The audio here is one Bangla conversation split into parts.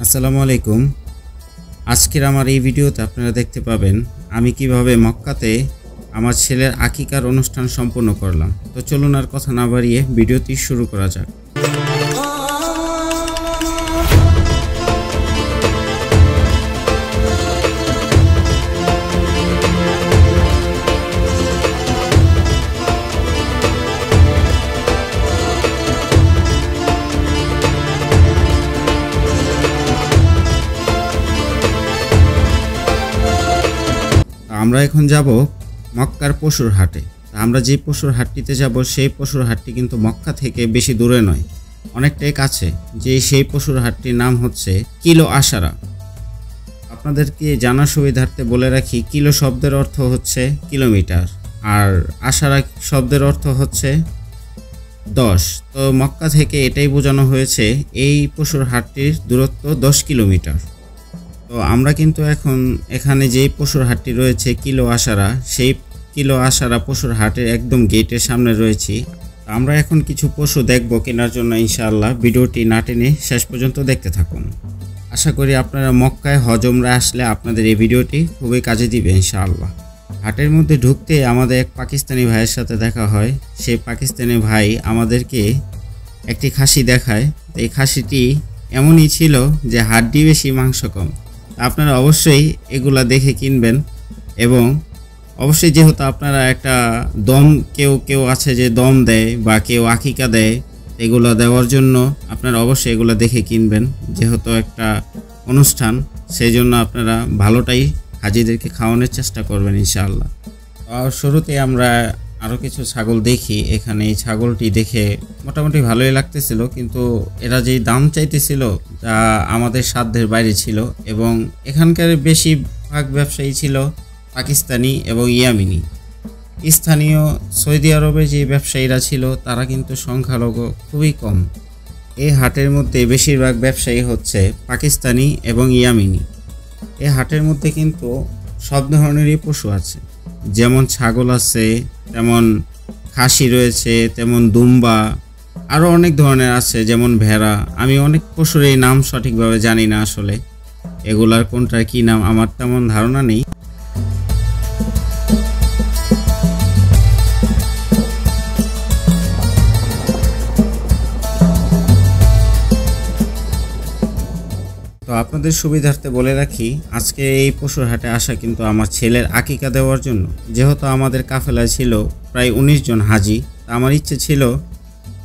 আসসালামু আলাইকুম। আজকের আমার এই ভিডিওতে আপনারা দেখতে পাবেন আমি কিভাবে মক্কাতে আমার ছেলের আকিকার অনুষ্ঠান সম্পন্ন করলাম। তো চলুন আর কথা না বাড়িয়ে ভিডিওটি শুরু করা যাক। আমরা এখন যাব মক্কার পশুর হাটে। আমরা যে পশুর হাটটিতে যাব সেই পশুর হাটটি কিন্তু মক্কা থেকে বেশি দূরে নয়, অনেকটাই কাছে। যে সেই পশুর হাটটির নাম হচ্ছে কিলো আশারা। আপনাদেরকে জানার সুবিধার্থে বলে রাখি, কিলো শব্দের অর্থ হচ্ছে কিলোমিটার আর আশারা শব্দের অর্থ হচ্ছে 10। তো মক্কা থেকে এটাই বোঝানো হয়েছে এই পশুর হাটটির দূরত্ব 10 কিলোমিটার। তো আমরা কিন্তু এখন এখানে যেই পশুর হাটটি রয়েছে কিলো আশারা, সেই কিলো আশারা পশুর হাটের একদম গেটের সামনে রয়েছি। আমরা এখন কিছু পশু দেখব কেনার জন্য। ইনশাআল্লাহ ভিডিওটি না টেনে শেষ পর্যন্ত দেখতে থাকুন। আশা করি আপনারা মক্কায় হজ উমরা আসলে আপনাদের এই ভিডিওটি খুবই কাজে দিবে ইনশাআল্লাহ। হাটের মধ্যে ঢুকতে আমাদের এক পাকিস্তানি ভাইয়ের সাথে দেখা হয়। সেই পাকিস্তানি ভাই আমাদেরকে একটি খাসি দেখায়। এই খাসিটি এমনই ছিল যে হাড্ডি বেশি মাংস কম। আপনারা অবশ্যই এগুলা দেখে কিনবেন এবং অবশ্যই যেহেতু আপনারা একটা দম কেউ আছে যে দম দেয় বা কেউ আকিকা দেয়, এগুলো দেওয়ার জন্য আপনারা অবশ্যই এগুলো দেখে কিনবেন। যেহেতু একটা অনুষ্ঠান, সেই জন্য আপনারা ভালোটাই হাজিদেরকে খাওয়ানোর চেষ্টা করবেন ইনশাআল্লাহ। শুরুতে আমরা আরও কিছু ছাগল দেখি। এখানে এই ছাগলটি দেখে মোটামুটি ভালোই লাগতেছিল, কিন্তু এরা যেই দাম চাইতেছিল তা আমাদের সাধ্যের বাইরে ছিল। এবং এখানকার বেশিরভাগ ব্যবসায়ী ছিল পাকিস্তানি এবং ইয়ামিনি। স্থানীয় সৌদি আরবে যে ব্যবসায়ীরা ছিল তারা কিন্তু সংখ্যালঘু খুবই কম। এই হাটের মধ্যে বেশিরভাগ ব্যবসায়ী হচ্ছে পাকিস্তানি এবং ইয়ামিনি। এই হাটের মধ্যে কিন্তু সব ধরনেরই পশু আছে, যেমন ছাগল আছে, তেমন খাসি রয়েছে, তেমন দুম্বা, আরও অনেক ধরনের আছে, যেমন ভেড়া। আমি অনেক পশুর এই নাম সঠিকভাবে জানি না, আসলে এগুলার কোনটার কি নাম আমার তেমন ধারণা নেই। তো আপনাদের সুবিধার্থে বলে রাখি, আজকে এই পশুর হাটে আসা কিন্তু আমার ছেলের আকিকা দেওয়ার জন্য। যেহেতু আমাদের কাফেলায় ছিল প্রায় 19 জন হাজি, আমার ইচ্ছে ছিল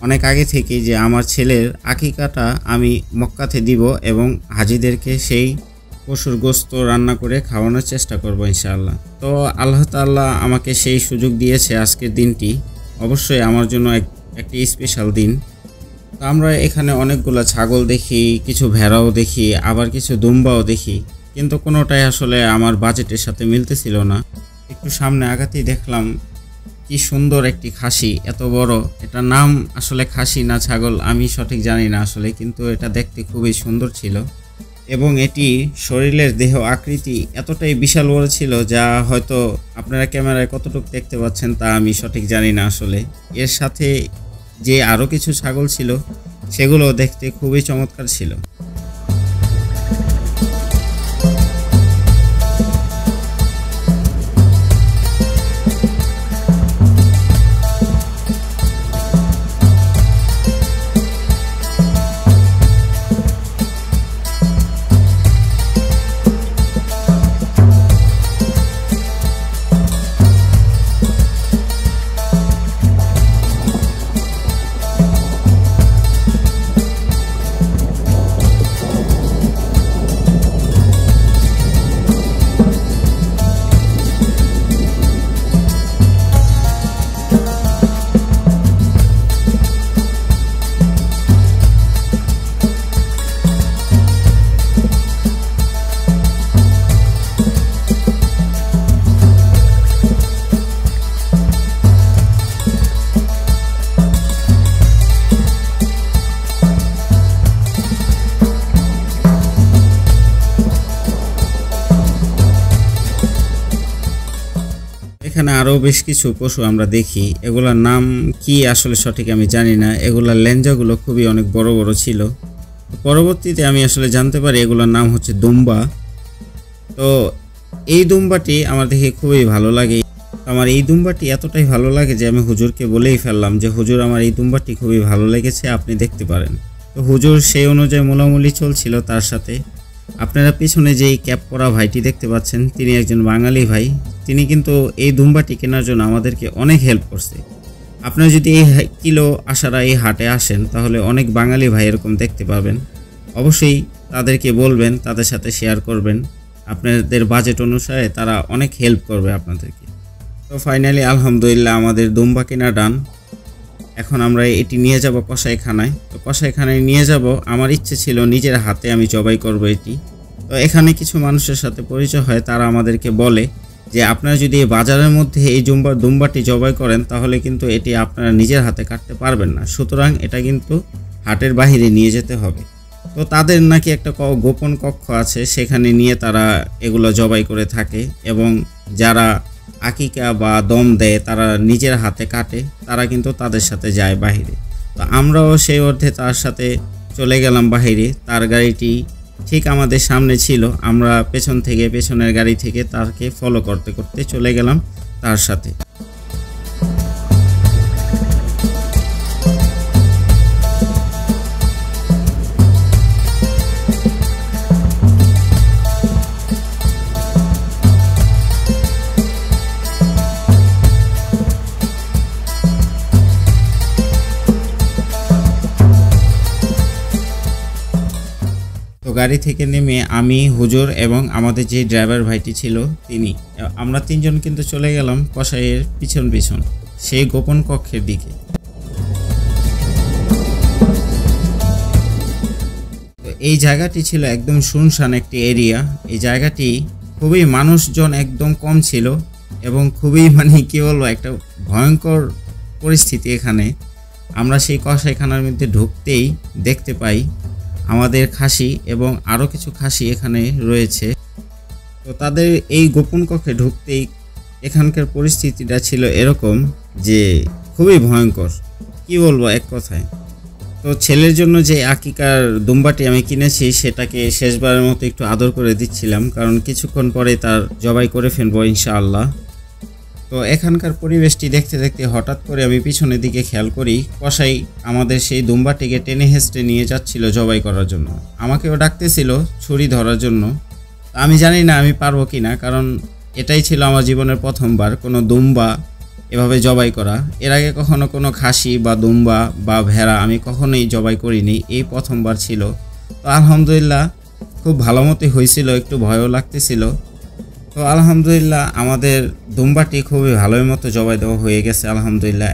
অনেক আগে থেকেই যে আমার ছেলের আকিকাটা আমি মক্কাতে দিব এবং হাজিদেরকে সেই পশুর গোস্ত রান্না করে খাওয়ানোর চেষ্টা করব ইনশাআল্লাহ। তো আল্লাহ তাআলা আমাকে সেই সুযোগ দিয়েছে। আজকের দিনটি অবশ্যই আমার জন্য একটি স্পেশাল দিন। তো আমরা এখানে অনেকগুলো ছাগল দেখি, কিছু ভেড়াও দেখি, আবার কিছু দুম্বাও দেখি, কিন্তু কোনোটাই আসলে আমার বাজেটের সাথে মিলতেছিল না। একটু সামনে আগাতেই দেখলাম কি সুন্দর একটি খাসি, এত বড়। এটা নাম আসলে খাসি না ছাগল আমি সঠিক জানি না আসলে, কিন্তু এটা দেখতে খুবই সুন্দর ছিল এবং এটি শরীরের দেহ আকৃতি এতটাই বিশাল বড় ছিল যা হয়তো আপনারা ক্যামেরায় কতটুকু দেখতে পাচ্ছেন তা আমি সঠিক জানি না আসলে। এর সাথে যে আরও কিছু ছাগল ছিল সেগুলো দেখতে খুবই চমৎকার ছিল। এখানে আরও বেশ কিছু পশু আমরা দেখি, এগুলার নাম কি আসলে সঠিক আমি জানি না। এগুলার লেঞ্জাগুলো খুবই অনেক বড় বড় ছিল পরবর্তীতে আমি আসলে জানতে পারি এগুলোর নাম হচ্ছে দুম্বা। তো এই দুম্বাটি আমার দেখে খুবই ভালো লাগে। আমার এই দুম্বাটি এতটাই ভালো লাগে যে আমি হুজুরকে বলেই ফেললাম যে হুজুর আমার এই দুম্বাটি খুবই ভালো লেগেছে, আপনি দেখতে পারেন। তো হুজুর সেই অনুযায়ী মোলামুলি চলছিল তার সাথে। আপনারা পিছনে যেই ক্যাপ পরা ভাইটি দেখতে পাচ্ছেন তিনি একজন বাঙালি ভাই। তিনি কিন্তু এই দুম্বাটি কেনার জন্য আমাদেরকে অনেক হেল্প করছে। আপনারা যদি এই কিলো আশারা এই হাটে আসেন তাহলে অনেক বাঙালি ভাই এরকম দেখতে পাবেন। অবশ্যই তাদেরকে বলবেন, তাদের সাথে শেয়ার করবেন, আপনাদের বাজেট অনুসারে তারা অনেক হেল্প করবে আপনাদেরকে। তো ফাইনালি আলহামদুলিল্লাহ আমাদের দুম্বা কেনা ডান। এখন আমরা এটি নিয়ে যাব কসাইখানায়। তো কসাইখানায় নিয়ে যাব, আমার ইচ্ছে ছিল নিজের হাতে আমি জবাই করব এটি। তো এখানে কিছু মানুষের সাথে পরিচয় হয়, তারা আমাদেরকে বলে যে আপনারা যদি এই বাজারের মধ্যে এই দুম্বাটি জবাই করেন তাহলে কিন্তু এটি আপনারা নিজের হাতে কাটতে পারবেন না, সুতরাং এটা কিন্তু হাটের বাইরে নিয়ে যেতে হবে। তো তাদের নাকি একটা গোপন কক্ষ আছে, সেখানে নিয়ে তারা এগুলো জবাই করে থাকে এবং যারা আকিকা বা দম দেয় তারা নিজের হাতে কাটে, তারা কিন্তু তাদের সাথে যায় বাহিরে। তো আমরাও সেই অর্থে তার সাথে চলে গেলাম বাহিরে। তার গাড়িটি ঠিক আমাদের সামনে ছিল, আমরা পেছনের গাড়ি থেকে তাকে ফলো করতে করতে চলে গেলাম তার সাথে। গাড়ি থেকে নেমে আমি, হুজুর এবং আমাদের যে ড্রাইভার ভাইটি ছিল তিনি, আমরা তিনজন কিন্তু চলে গেলাম কসাইয়ের পিছন সেই গোপন কক্ষের দিকে। তো এই জায়গাটি ছিল একদম শুনশান একটি এরিয়া। এই জায়গাটি খুবই মানুষজন একদম কম ছিল এবং খুবই কি বলবো একটা ভয়ঙ্কর পরিস্থিতি এখানে। আমরা সেই কসাইখানার মধ্যে ঢুকতেই দেখতে পাই আমাদের খাসি এবং আরও কিছু খাসি এখানে রয়েছে। তো তাদের এই গোপন কক্ষে ঢুকতেই এখানকার পরিস্থিতিটা ছিল এরকম যে খুবই ভয়ঙ্কর, কি বলবো এক কথায়। তো ছেলের জন্য যে আকিকার দুম্বাটি আমি কিনেছি সেটাকে শেষবারের মতো একটু আদর করে দিচ্ছিলাম, কারণ কিছুক্ষণ পরে তার জবাই করে ফেলবো ইনশাআল্লাহ। তো এখানকার পরিবেশটি দেখতে দেখতে হঠাৎ করে আমি পিছনের দিকে খেয়াল করি কসাই আমাদের সেই দুম্বাটিকে টেনে হেঁচড়ে নিয়ে যাচ্ছিল জবাই করার জন্য। আমাকেও ডাকতেছিল ছুরি ধরার জন্য। আমি জানি না আমি পারবো কি না, কারণ এটাই ছিল আমার জীবনের প্রথমবার কোনো দুম্বা এভাবে জবাই করা। এর আগে কখনো কোনো খাসি বা দুম্বা বা ভেড়া আমি কখনোই জবাই করিনি, এই প্রথমবার ছিল। তো আলহামদুলিল্লাহ খুব ভালো মতোই হয়েছিল, একটু ভয়ও লাগতেছিল। তো আলহামদুলিল্লাহ আমাদের দুম্বাটি খুবই ভালোই মতো জবাই দেওয়া হয়ে গেছে আলহামদুলিল্লাহ।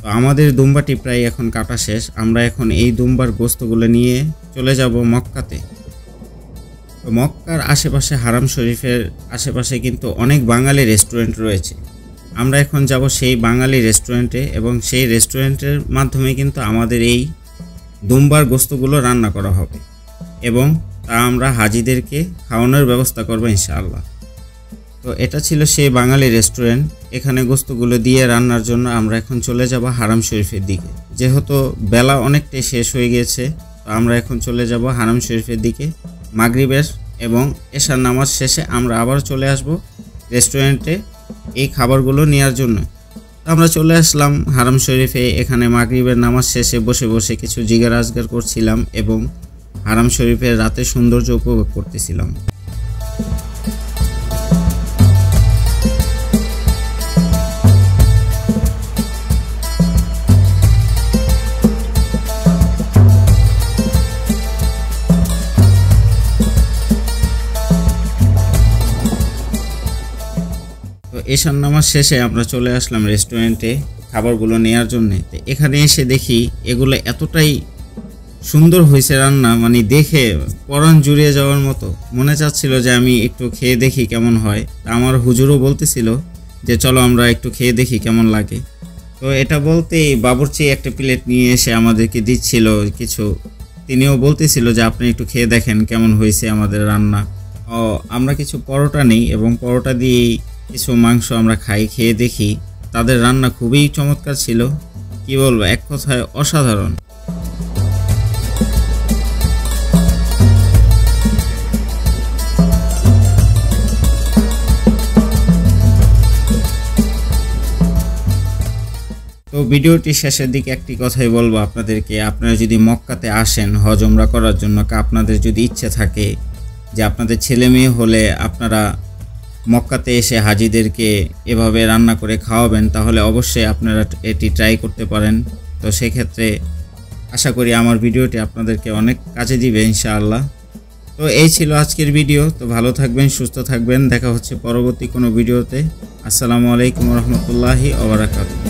তো আমাদের দুম্বাটি প্রায় এখন কাটা শেষ। আমরা এখন এই দুম্বার গোস্তগুলো নিয়ে চলে যাব মক্কাতে। তো মক্কার আশেপাশে হারাম শরীফের আশেপাশে কিন্তু অনেক বাঙালি রেস্টুরেন্ট রয়েছে। আমরা এখন যাব সেই বাঙালি রেস্টুরেন্টে এবং সেই রেস্টুরেন্টের মাধ্যমে কিন্তু আমাদের এই দুম্বার গোস্তগুলো রান্না করা হবে এবং তা আমরা হাজিদেরকে খাওয়ানোর ব্যবস্থা করব ইনশাআল্লাহ। তো এটা ছিল সেই বাঙালি রেস্টুরেন্ট। এখানে গোস্তগুলো দিয়ে রান্নার জন্য আমরা এখন চলে যাব হারাম শরীফের দিকে। যেহেতু বেলা অনেকটাই শেষ হয়ে গিয়েছে, তো আমরা এখন চলে যাব হারাম শরীফের দিকে। মাগরিবের এবং এশার নামাজ শেষে আমরা আবার চলে আসব রেস্টুরেন্টে এই খাবারগুলো নেওয়ার জন্য। আমরা চলে আসলাম হারাম শরীফে। এখানে মাগরিবের নামাজ শেষে বসে বসে কিছু জিগার আজগার করছিলাম এবং হারাম শরীফের রাতের সৌন্দর্য উপভোগ করতেছিলাম। এশার নামাজ শেষে আমরা চলে আসলাম রেস্টুরেন্টে খাবারগুলো নেওয়ার জন্য। এখানে এসে দেখি এগুলো এতটাই সুন্দর হয়েছে রান্না, দেখে পরাণ জুড়িয়ে যাওয়ার মতো। মনে চাচ্ছিল যে আমি একটু খেয়ে দেখি কেমন হয়। আমার হুজুরও বলতেছিল যে চলো আমরা একটু খেয়ে দেখি কেমন লাগে। তো এটা বলতেই বাবুর্চি একটা প্লেট নিয়ে এসে আমাদেরকে দিচ্ছিল কিছু। তিনিও বলতেছিল যে আপনি একটু খেয়ে দেখেন কেমন হয়েছে আমাদের রান্না। আমরা কিছু পরোটা নেই এবং পরোটা দিয়েই কিছু মাংস আমরা খেয়ে দেখি, তাদের রান্না খুবই চমৎকার ছিল। কি বলবো, এক কথায় অসাধারণ। তো ভিডিওটি শেষের দিকে একটি কথাই বলবো আপনাদেরকে, আপনারা যদি মক্কাতে আসেন হজ উমরা করার জন্য, আপনাদের যদি ইচ্ছে থাকে যে আপনাদের ছেলে মেয়ে হলে আপনারা মক্কাতে এসে হাজিদেরকে এভাবে রান্না করে খাওয়াবেন, তাহলে অবশ্যই আপনারা এটি ট্রাই করতে পারেন। তো সেক্ষেত্রে আশা করি আমার ভিডিওটি আপনাদেরকে অনেক কাজে দিবে ইনশাআল্লাহ। তো এই ছিল আজকের ভিডিও। তো ভালো থাকবেন, সুস্থ থাকবেন, দেখা হচ্ছে পরবর্তী কোনো ভিডিওতে। আসসালামু আলাইকুম রহমতুল্লাহি ওয়া বারাকাতুহু।